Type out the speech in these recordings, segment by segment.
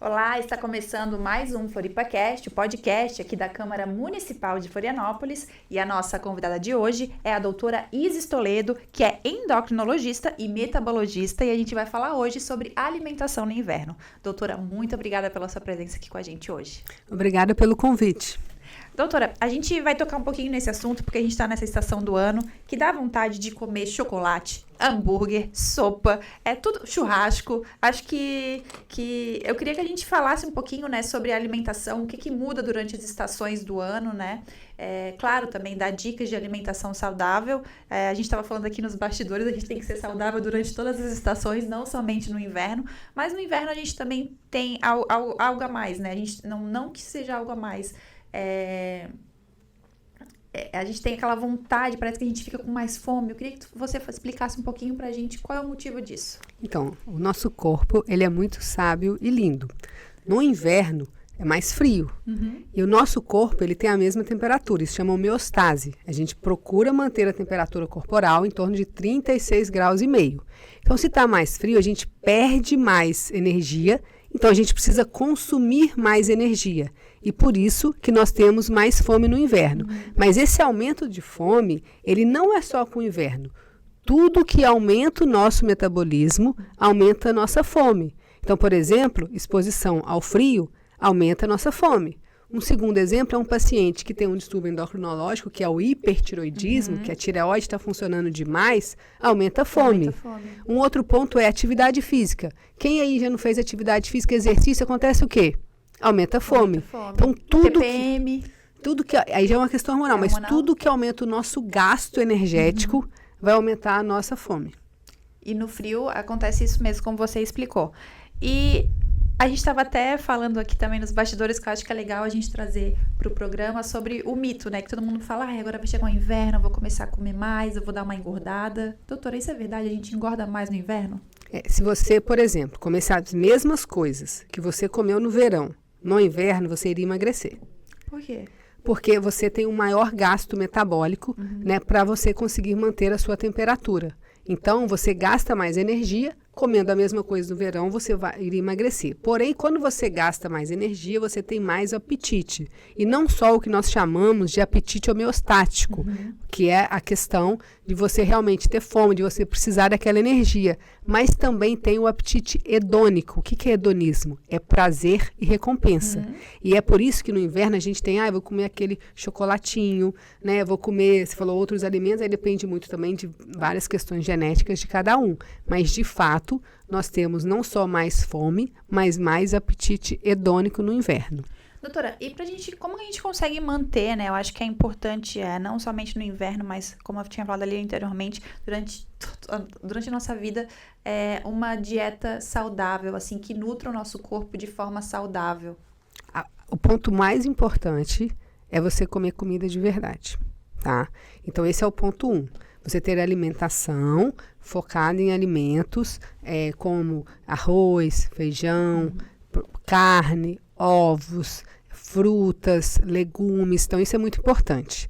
Olá, está começando mais um FloripaCast, o podcast aqui da Câmara Municipal de Florianópolis, e a nossa convidada de hoje é a doutora Isis Toledo, que é endocrinologista e metabologista, e a gente vai falar hoje sobre alimentação no inverno. Doutora, muito obrigada pela sua presença aqui com a gente hoje. Obrigada pelo convite. Doutora, a gente vai tocar um pouquinho nesse assunto porque a gente está nessa estação do ano que dá vontade de comer chocolate, hambúrguer, sopa, tudo churrasco. Acho que eu queria que a gente falasse um pouquinho, né, sobre a alimentação, o que muda durante as estações do ano, né? Claro, também dar dicas de alimentação saudável. A gente estava falando aqui nos bastidores, a gente tem que ser saudável durante todas as estações, não somente no inverno. Mas no inverno a gente também tem algo a mais, né? A gente não que seja algo a mais. A gente tem aquela vontade, parece que a gente fica com mais fome. Eu queria que você explicasse um pouquinho pra gente qual é o motivo disso. Então, o nosso corpo, ele é muito sábio e lindo. No inverno, é mais frio. E o nosso corpo, ele tem a mesma temperatura. Isso chama homeostase. A gente procura manter a temperatura corporal em torno de 36 graus e meio. Então, se está mais frio, a gente perde mais energia. Então, a gente precisa consumir mais energia. E por isso que nós temos mais fome no inverno. Mas esse aumento de fome, ele não é só com o inverno. Tudo que aumenta o nosso metabolismo, aumenta a nossa fome. Então, por exemplo, exposição ao frio, aumenta a nossa fome. Um segundo exemplo é um paciente que tem um distúrbio endocrinológico, que é o hipertiroidismo, que a tireoide está funcionando demais, aumenta a fome. Um outro ponto é atividade física. Quem aí já não fez atividade física, exercício, acontece o quê? Aumenta a fome. Então, TPM. Tudo que aí já é uma questão hormonal, mas tudo que aumenta o nosso gasto energético vai aumentar a nossa fome. E no frio acontece isso mesmo, como você explicou. E a gente estava até falando aqui também nos bastidores, que eu acho que é legal a gente trazer para o programa sobre o mito, né? Que todo mundo fala, agora vai chegar o inverno, eu vou começar a comer mais, eu vou dar uma engordada. Doutora, isso é verdade? A gente engorda mais no inverno? Se você, por exemplo, começar as mesmas coisas que você comeu no verão, no inverno você iria emagrecer. Por quê? Porque você tem um maior gasto metabólico, né, para você conseguir manter a sua temperatura. Então, você gasta mais energia, comendo a mesma coisa no verão, você iria emagrecer. Porém, quando você gasta mais energia, você tem mais apetite. E não só o que nós chamamos de apetite homeostático, que é a questão de você realmente ter fome, de você precisar daquela energia. Mas também tem o apetite hedônico. O que é hedonismo? É prazer e recompensa. E é por isso que no inverno a gente tem, eu vou comer aquele chocolatinho, né? Vou comer, você falou outros alimentos, aí depende muito também de várias questões genéticas de cada um. Mas, de fato, nós temos não só mais fome, mas mais apetite hedônico no inverno. Doutora, e como a gente consegue manter, né? Eu acho que é importante, não somente no inverno, mas como eu tinha falado ali anteriormente, durante a nossa vida, uma dieta saudável, assim, que nutra o nosso corpo de forma saudável. O ponto mais importante é você comer comida de verdade, tá? Então, esse é o ponto 1. Você ter alimentação focada em alimentos como arroz, feijão, carne, ovos, frutas, legumes. Então, isso é muito importante.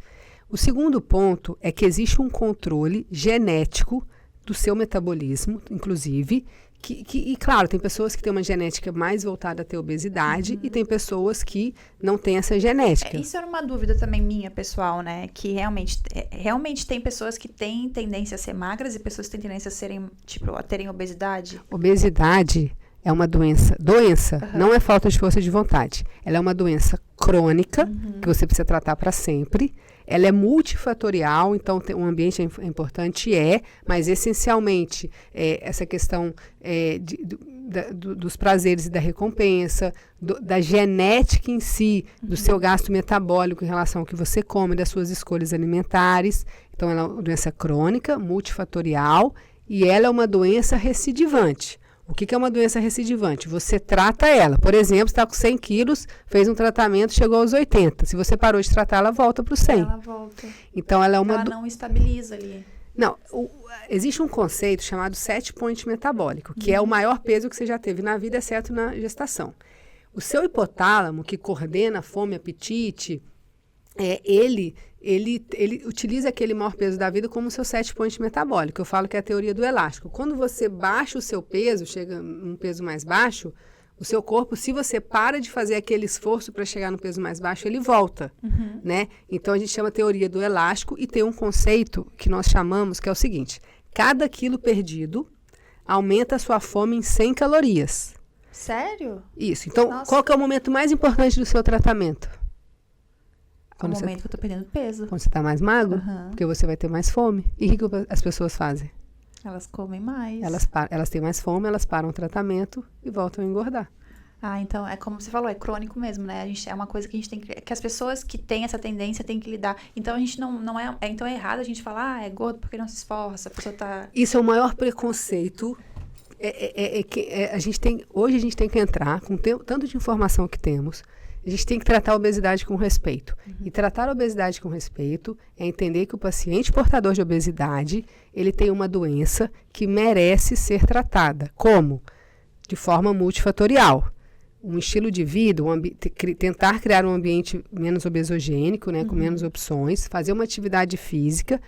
O segundo ponto é que existe um controle genético do seu metabolismo, inclusive, e claro, tem pessoas que têm uma genética mais voltada a ter obesidade e tem pessoas que não têm essa genética. Isso era uma dúvida também minha, pessoal, né? Que realmente tem pessoas que têm tendência a ser magras e pessoas que têm tendência a terem obesidade. Obesidade é uma doença. Não é falta de força de vontade. Ela é uma doença crônica que você precisa tratar para sempre. Ela é multifatorial, então um ambiente é importante, mas essencialmente essa questão dos prazeres e da recompensa, da genética em si, do seu gasto metabólico em relação ao que você come, das suas escolhas alimentares. Então, ela é uma doença crônica, multifatorial, e ela é uma doença recidivante. O que é uma doença recidivante? Você trata ela. Por exemplo, você está com 100 quilos, fez um tratamento, chegou aos 80. Se você parou de tratar, ela volta para os 100. Ela volta. Então, ela não estabiliza ali. Não, existe um conceito chamado set point metabólico, que é o maior peso que você já teve na vida, exceto na gestação. O seu hipotálamo, que coordena fome e apetite, ele utiliza aquele maior peso da vida como seu set point metabólico. Eu falo que é a teoria do elástico. Quando você baixa o seu peso, chega num peso mais baixo, O seu corpo, se você para de fazer aquele esforço para chegar no peso mais baixo, ele volta, né? Então, a gente chama a teoria do elástico e tem um conceito que nós chamamos, que é o seguinte: cada quilo perdido aumenta a sua fome em 100 calorias. Sério? Isso. Então, Nossa. qual que é o momento mais importante do seu tratamento? É o momento que eu tô perdendo peso. Quando você está mais magro, porque você vai ter mais fome. E o que as pessoas fazem? Elas comem mais. Elas têm mais fome, elas param o tratamento e voltam a engordar. Ah, então é como você falou, é crônico mesmo, né? É uma coisa que a gente tem que as pessoas que têm essa tendência têm que lidar. Então a gente não é, então é errado a gente falar, é gordo porque não se esforça, a pessoa tá. Isso é o maior preconceito. Hoje a gente tem que entrar com tanto de informação que temos. A gente tem que tratar a obesidade com respeito. E tratar a obesidade com respeito é entender que o paciente portador de obesidade, ele tem uma doença que merece ser tratada. Como? De forma multifatorial. Um estilo de vida, tentar criar um ambiente menos obesogênico, né, com menos opções, fazer uma atividade física,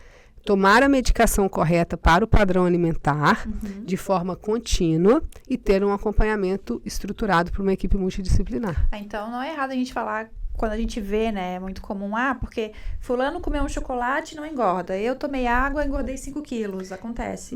tomar a medicação correta para o padrão alimentar de forma contínua e ter um acompanhamento estruturado por uma equipe multidisciplinar. Então não é errado a gente falar, quando a gente vê, né, é muito comum, porque fulano comeu um chocolate e não engorda. Eu tomei água e engordei 5 quilos. Acontece.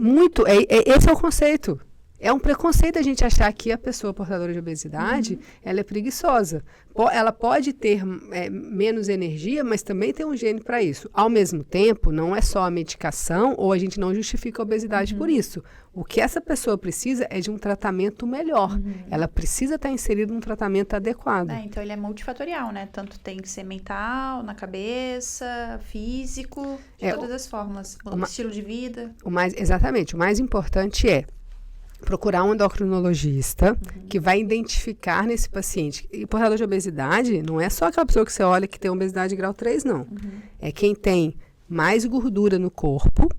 Esse é o conceito. É um preconceito a gente achar que a pessoa portadora de obesidade, ela é preguiçosa. Ela pode ter menos energia, mas também tem um gene para isso. Ao mesmo tempo, não é só a medicação ou a gente não justifica a obesidade por isso. O que essa pessoa precisa é de um tratamento melhor. Ela precisa estar inserida num tratamento adequado. Então ele é multifatorial, né? Tanto tem que ser mental, na cabeça, físico, de todas as formas. Estilo de vida. Exatamente. O mais importante é procurar um endocrinologista que vai identificar nesse paciente. E portador de obesidade não é só aquela pessoa que você olha que tem obesidade grau 3, não. É quem tem mais gordura no corpo,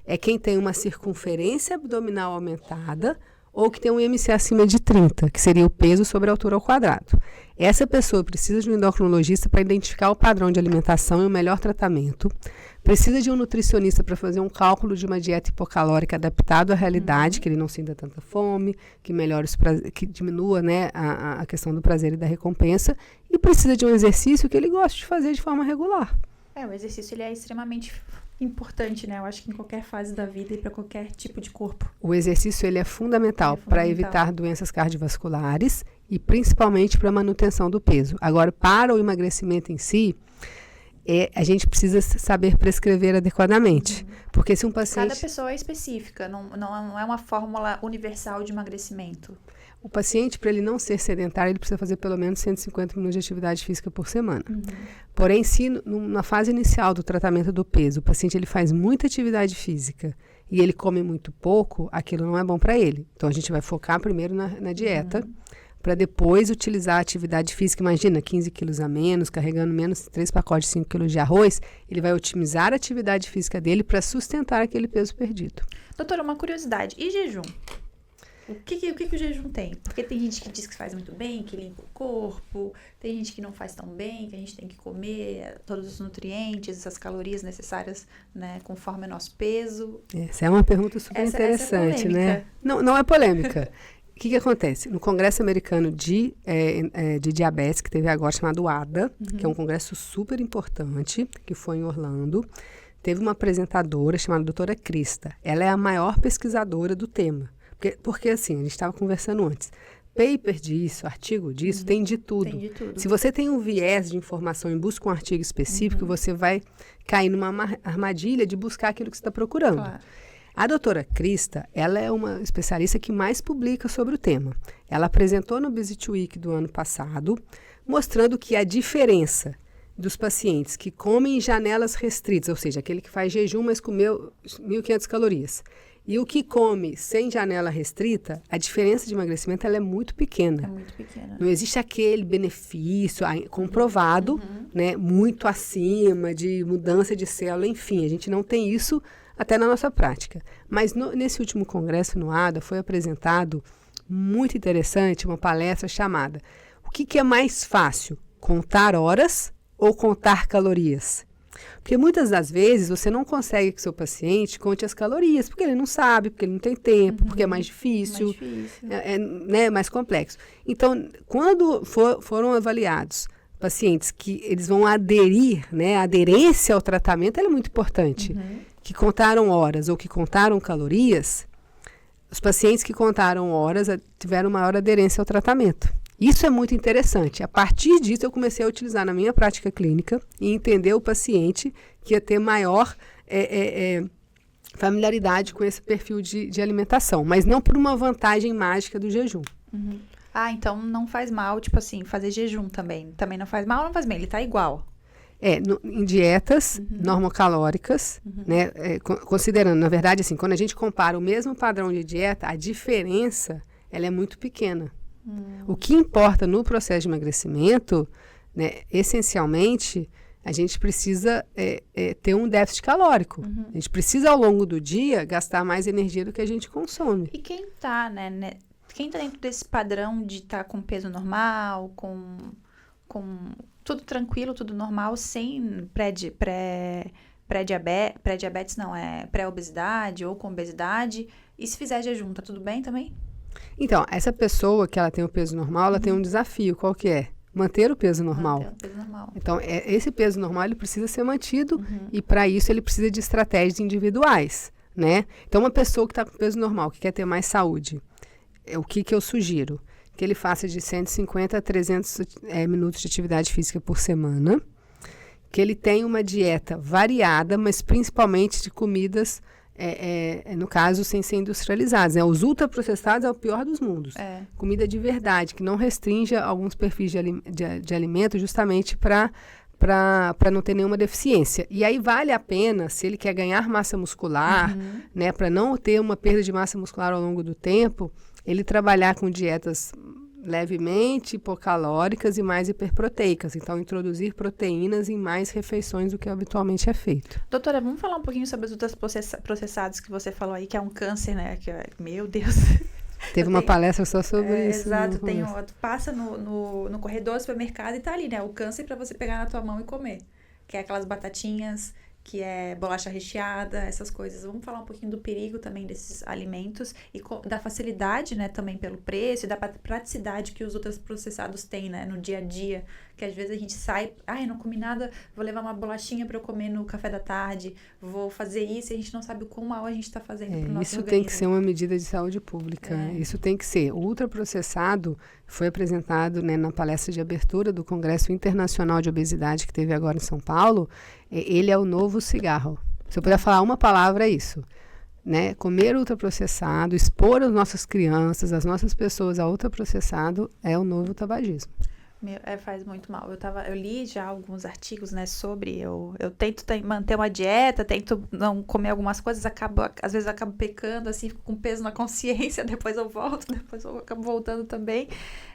é quem tem uma circunferência abdominal aumentada ou que tem um IMC acima de 30, que seria o peso sobre a altura ao quadrado. Essa pessoa precisa de um endocrinologista para identificar o padrão de alimentação e o melhor tratamento. Precisa de um nutricionista para fazer um cálculo de uma dieta hipocalórica adaptado à realidade, que ele não sinta tanta fome, que melhore que diminua, né, a questão do prazer e da recompensa. E precisa de um exercício que ele goste de fazer de forma regular. O exercício ele é extremamente importante, né? Eu acho que em qualquer fase da vida e para qualquer tipo de corpo. O exercício ele é fundamental para evitar doenças cardiovasculares e principalmente para a manutenção do peso. Agora, para o emagrecimento em si, a gente precisa saber prescrever adequadamente. Porque se um paciente... Cada pessoa é específica, não é uma fórmula universal de emagrecimento. O paciente, para ele não ser sedentário, ele precisa fazer pelo menos 150 minutos de atividade física por semana. Porém, se na fase inicial do tratamento do peso, o paciente ele faz muita atividade física e ele come muito pouco, aquilo não é bom para ele. Então, a gente vai focar primeiro na dieta, para depois utilizar a atividade física. Imagina, 15 quilos a menos, carregando menos 3 pacotes de 5 quilos de arroz, ele vai otimizar a atividade física dele para sustentar aquele peso perdido. Doutora, uma curiosidade, e jejum? O que o jejum tem? Porque tem gente que diz que faz muito bem, que limpa o corpo, tem gente que não faz tão bem, que a gente tem que comer todos os nutrientes, essas calorias necessárias, né, conforme o nosso peso. Essa é uma pergunta super interessante, né? Não é polêmica. O que acontece? No Congresso Americano de Diabetes, que teve agora, chamado ADA, que é um congresso super importante, que foi em Orlando, teve uma apresentadora chamada doutora Krista. Ela é a maior pesquisadora do tema. Porque assim, a gente estava conversando antes. Paper disso, artigo disso, tem de tudo. Tem de tudo. Se você tem um viés de informação e busca um artigo específico, você vai cair numa armadilha de buscar aquilo que você está procurando. Claro. A doutora Krista, ela é uma especialista que mais publica sobre o tema. Ela apresentou no Obesity Week do ano passado, mostrando que a diferença dos pacientes que comem em janelas restritas, ou seja, aquele que faz jejum, mas comeu 1.500 calorias, e o que come sem janela restrita, a diferença de emagrecimento ela é muito pequena. É muito pequena. Não existe aquele benefício comprovado, né, muito acima de mudança de célula, enfim, a gente não tem isso até na nossa prática. Mas nesse último congresso no ADA foi apresentado, muito interessante, uma palestra chamada O que é mais fácil, contar horas ou contar calorias? Porque muitas das vezes você não consegue que seu paciente conte as calorias, porque ele não sabe, porque ele não tem tempo, porque é mais difícil, né, mais complexo. Então, quando foram avaliados pacientes que eles vão aderir, né, a aderência ao tratamento ela é muito importante, que contaram horas ou que contaram calorias, os pacientes que contaram horas tiveram maior aderência ao tratamento. Isso é muito interessante. A partir disso, eu comecei a utilizar na minha prática clínica e entender o paciente que ia ter maior familiaridade com esse perfil de alimentação, mas não por uma vantagem mágica do jejum. Ah, então não faz mal, tipo assim, fazer jejum também. Também não faz mal ou não faz bem? Ele tá igual. Em dietas normocalóricas, né, considerando, na verdade, assim, quando a gente compara o mesmo padrão de dieta, a diferença ela é muito pequena. O que importa no processo de emagrecimento, né, essencialmente, a gente precisa ter um déficit calórico. A gente precisa, ao longo do dia, gastar mais energia do que a gente consome. E quem tá, quem tá dentro desse padrão de estar com peso normal, com tudo tranquilo, tudo normal, sem pré-diabetes, não, pré-obesidade ou com obesidade, e se fizer jejum, tá tudo bem também? Então, essa pessoa que ela tem o peso normal, ela tem um desafio, qual que é? Manter o peso normal. Manter o peso normal. Então, esse peso normal, ele precisa ser mantido e, para isso, ele precisa de estratégias individuais, né? Então, uma pessoa que está com peso normal, que quer ter mais saúde, o que eu sugiro? Que ele faça de 150 a 300 minutos de atividade física por semana, que ele tenha uma dieta variada, mas principalmente de comidas, no caso, sem ser industrializadas. Né? Os ultraprocessados é o pior dos mundos. Comida de verdade, que não restrinja alguns perfis de alimento justamente para não ter nenhuma deficiência. E aí vale a pena, se ele quer ganhar massa muscular, né, para não ter uma perda de massa muscular ao longo do tempo, ele trabalhar com dietas levemente hipocalóricas e mais hiperproteicas. Então, introduzir proteínas em mais refeições do que habitualmente é feito. Doutora, vamos falar um pouquinho sobre os ultraprocessados que você falou aí, que é um câncer, né? Meu Deus. Teve uma palestra só sobre isso. Exato. Tu passa no corredor do supermercado e tá ali, né? O câncer para você pegar na tua mão e comer. Que é aquelas batatinhas, que é bolacha recheada, essas coisas. Vamos falar um pouquinho do perigo também desses alimentos e da facilidade, né, também pelo preço e da praticidade que os outros processados têm, né, no dia a dia, que às vezes a gente sai, eu não comi nada, vou levar uma bolachinha para eu comer no café da tarde, vou fazer isso e a gente não sabe o quão mal a gente está fazendo pro nosso isso organismo. Tem que ser uma medida de saúde pública, isso tem que ser. O ultraprocessado foi apresentado, né, na palestra de abertura do Congresso Internacional de Obesidade que teve agora em São Paulo. Ele é o novo cigarro. Se eu puder falar uma palavra, é isso. Né? Comer ultraprocessado, expor as nossas crianças, as nossas pessoas a ultraprocessado é o novo tabagismo. Faz muito mal. Eu li já alguns artigos, né, sobre, eu tento manter uma dieta, tento não comer algumas coisas, às vezes acabo pecando, assim, fico com peso na consciência, depois eu volto, depois eu acabo voltando também,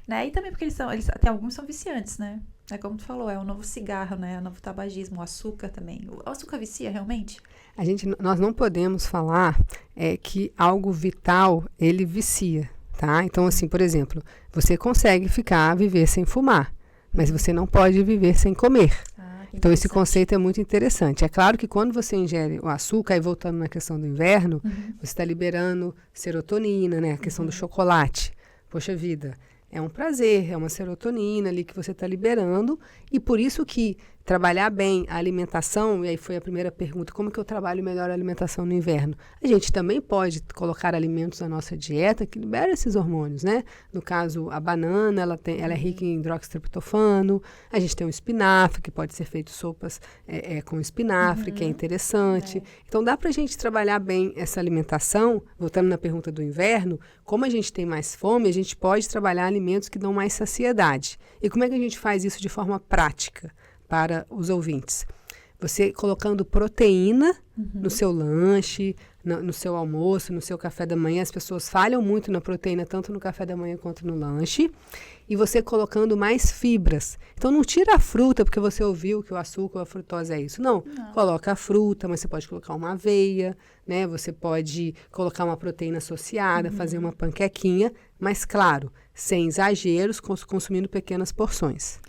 né, e também porque até alguns são viciantes, né, como tu falou, é o novo cigarro, né, é o novo tabagismo, o açúcar também. O açúcar vicia realmente? Nós não podemos falar que algo vital, ele vicia. Tá? Então, assim, por exemplo, você consegue viver sem fumar, mas você não pode viver sem comer. Então, esse conceito é muito interessante. É claro que quando você ingere o açúcar, aí voltando na questão do inverno, você está liberando serotonina, né? A questão do chocolate. Poxa vida, é um prazer, é uma serotonina ali que você está liberando, e por isso que trabalhar bem a alimentação, e aí foi a primeira pergunta, como que eu trabalho melhor a alimentação no inverno? A gente também pode colocar alimentos na nossa dieta que liberam esses hormônios, né? No caso, a banana, ela é rica em hidroxitriptofano, a gente tem o espinafre, que pode ser feito sopas com espinafre, que é interessante. Então, dá pra gente trabalhar bem essa alimentação, voltando na pergunta do inverno, como a gente tem mais fome, a gente pode trabalhar alimentos que dão mais saciedade. E como é que a gente faz isso de forma prática para os ouvintes? Você colocando proteína no seu lanche, no seu almoço, no seu café da manhã. As pessoas falham muito na proteína, tanto no café da manhã quanto no lanche. E você colocando mais fibras. Então, não tira a fruta porque você ouviu que o açúcar ou a frutose é isso. Não. Coloca a fruta, mas você pode colocar uma aveia, né? Você pode colocar uma proteína associada, fazer uma panquequinha. Mas, claro, sem exageros, consumindo pequenas porções.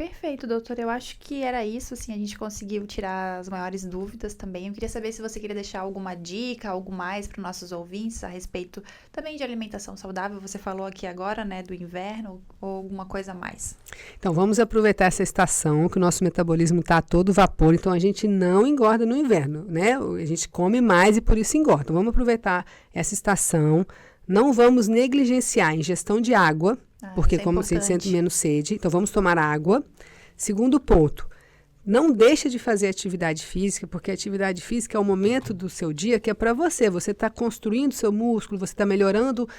Perfeito, doutora. Eu acho que era isso, assim, a gente conseguiu tirar as maiores dúvidas também. Eu queria saber se você queria deixar alguma dica, algo mais para os nossos ouvintes a respeito também de alimentação saudável. Você falou aqui agora, né, do inverno, ou alguma coisa a mais. Então, vamos aproveitar essa estação, que o nosso metabolismo está a todo vapor, então a gente não engorda no inverno, né? A gente come mais e por isso engorda. Então, vamos aproveitar essa estação, não vamos negligenciar a ingestão de água, porque como a gente sente menos sede, então vamos tomar água. Segundo ponto, não deixa de fazer atividade física, porque a atividade física é o momento do seu dia que é para você. Você está construindo seu músculo, você está melhorando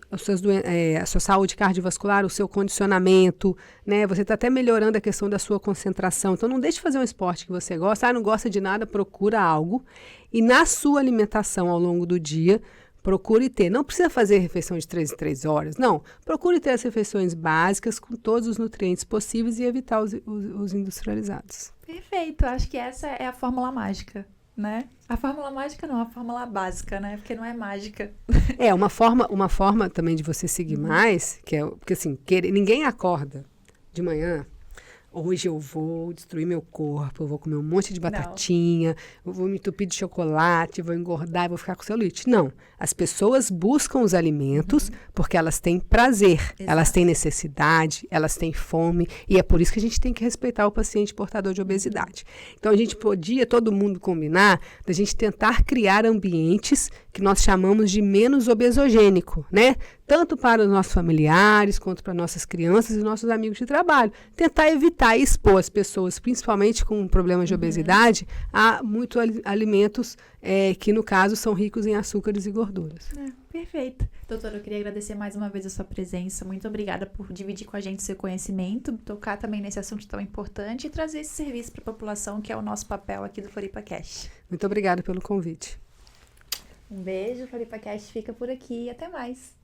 a sua saúde cardiovascular, o seu condicionamento, né? Você está até melhorando a questão da sua concentração. Então não deixe de fazer um esporte que você gosta. Ah, não gosta de nada, procura algo. E na sua alimentação ao longo do dia, procure ter, não precisa fazer refeição de 3 em 3 horas, não. Procure ter as refeições básicas com todos os nutrientes possíveis e evitar os industrializados. Perfeito, acho que essa é a fórmula mágica, né? A fórmula mágica não, a fórmula básica, né? Porque não é mágica. É, uma forma também de você seguir mais, que é, porque assim, ninguém acorda de manhã. Hoje eu vou destruir meu corpo, eu vou comer um monte de batatinha, eu vou me entupir de chocolate, vou engordar, vou ficar com celulite. Não. As pessoas buscam os alimentos porque elas têm prazer, elas têm necessidade, elas têm fome, e é por isso que a gente tem que respeitar o paciente portador de obesidade. Então, a gente podia, todo mundo combinar, da gente tentar criar ambientes que nós chamamos de menos obesogênico, né? Tanto para os nossos familiares, quanto para nossas crianças e nossos amigos de trabalho. Tentar evitar expor as pessoas, principalmente com problemas de obesidade, a muitos alimentos que, no caso, são ricos em açúcares e gorduras. Perfeito. Doutora, eu queria agradecer mais uma vez a sua presença. Muito obrigada por dividir com a gente seu conhecimento, tocar também nesse assunto tão importante e trazer esse serviço para a população, que é o nosso papel aqui do FloripaCast. Muito obrigada pelo convite. Um beijo, o FloripaCast fica por aqui e até mais.